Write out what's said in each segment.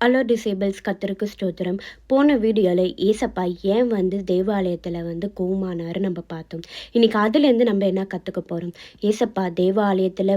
Hello disables, கர்த்தருக்கு ஸ்தோத்திரம். போன வீடியோவில் ஏசப்பா ஏன் தேவாலயத்தில் கோவமானாரு நம்ம பார்த்தோம். இன்னைக்கு அதுலேருந்து நம்ம என்ன கற்றுக்க போகிறோம்? ஏசப்பா தேவாலயத்தில்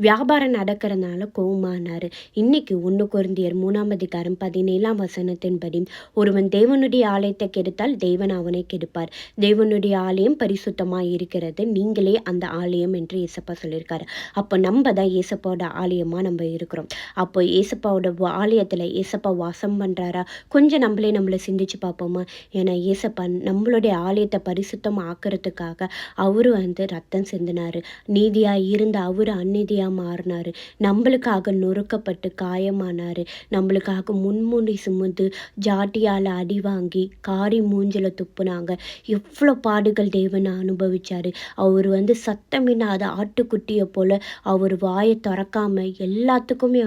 வியாபாரம் நடக்கிறதுனால கோவமானாரு. இன்னைக்கு 1 கொரிந்தியர் 3:17 ஒருவன் தேவனுடைய ஆலயத்தை கெடுத்தால் தேவன் அவனை கெடுப்பார். தேவனுடைய ஆலயம் பரிசுத்தமாக இருக்கிறது, நீங்களே அந்த ஆலயம் என்று ஏசப்பா சொல்லியிருக்காரு. அப்போ நம்ம தான் ஏசப்பாவோட ஆலயமாக நம்ம இருக்கிறோம். அப்போ ஏசப்பாவோட ஆலயத்தில் ஏசப்பா வாசம் பண்ணுறாரா? கொஞ்சம் நம்மளை சிந்திச்சு பார்ப்போமா? ஏன்னா ஏசப்பா நம்மளுடைய ஆலயத்தை பரிசுத்தம் ஆக்கிறதுக்காக அவரு ரத்தம் சிந்தினார். நீதியாக இருந்த அவர் அநீதியாக மாறினார். நம்மளுக்காக நொறுக்கப்பட்டு காயமானார். நம்மளுக்காக முன்முடி சுமந்து ஜாட்டியால் அடி வாங்கி காரி மூஞ்சில் துப்புனாங்க. எவ்வளோ பாடுகள் தேவனை அனுபவிச்சார். அவர் சத்தமில்லாத ஆட்டுக்குட்டியை போல் அவர் வாயை திறக்காம எல்லாத்துக்குமே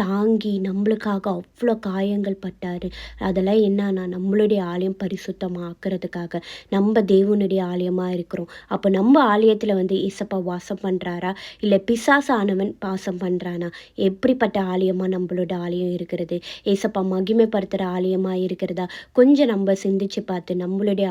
தாங்கி நம்மளுக்காக அவ்வளோ காயங்கள் பட்டார். அதெல்லாம் என்னன்னா நம்மளுடைய ஆலயம் பரிசுத்தமாக்குறதுக்காக. நம்ம தேவனுடைய ஆலயமாக இருக்கிறோம். அப்போ நம்ம ஆலயத்தில் ஏசப்பா வாசம் பண்ணுறாரா, இல்லை பிசாசானவன் வாசம் பண்ணுறானா? எப்படிப்பட்ட ஆலயமாக நம்மளோட ஆலயம் இருக்கிறது? ஏசப்பா மகிமைப்படுத்துகிற ஆலயமாக இருக்கிறதா? கொஞ்சம் நம்ம சிந்திச்சு பார்த்து நம்மளுடைய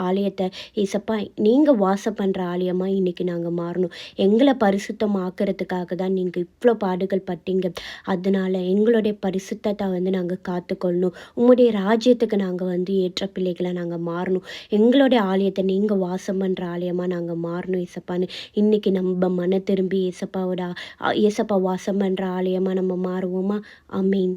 ஆலயத்தை ஏசப்பா நீங்கள் வாசம் பண்ணுற ஆலயமாக இன்றைக்கி நாங்கள் மாறணும். எங்களை பரிசுத்தமாக்கிறதுக்காக தான் நீங்கள் இவ்வளோ பாடுகள் பட்டீங்க. அதனால் எங்களுடைய பரிசுத்தத்தை நாங்கள் காத்துக்கொள்ளணும். உங்களுடைய ராஜ்யத்துக்கு நாங்கள் ஏற்ற பிள்ளைகளை நாங்கள் மாறணும். எங்களுடைய ஆலயத்தை நீங்கள் வாசம் பண்ணுற ஆலயமாக நாங்கள் மாறணும் ஏசப்பான்னு இன்றைக்கி நம்ம மன திரும்பி ஏசப்பா வாசம் பண்ணுற ஆலயமாக நம்ம மாறுவோமா? ஆமீன்.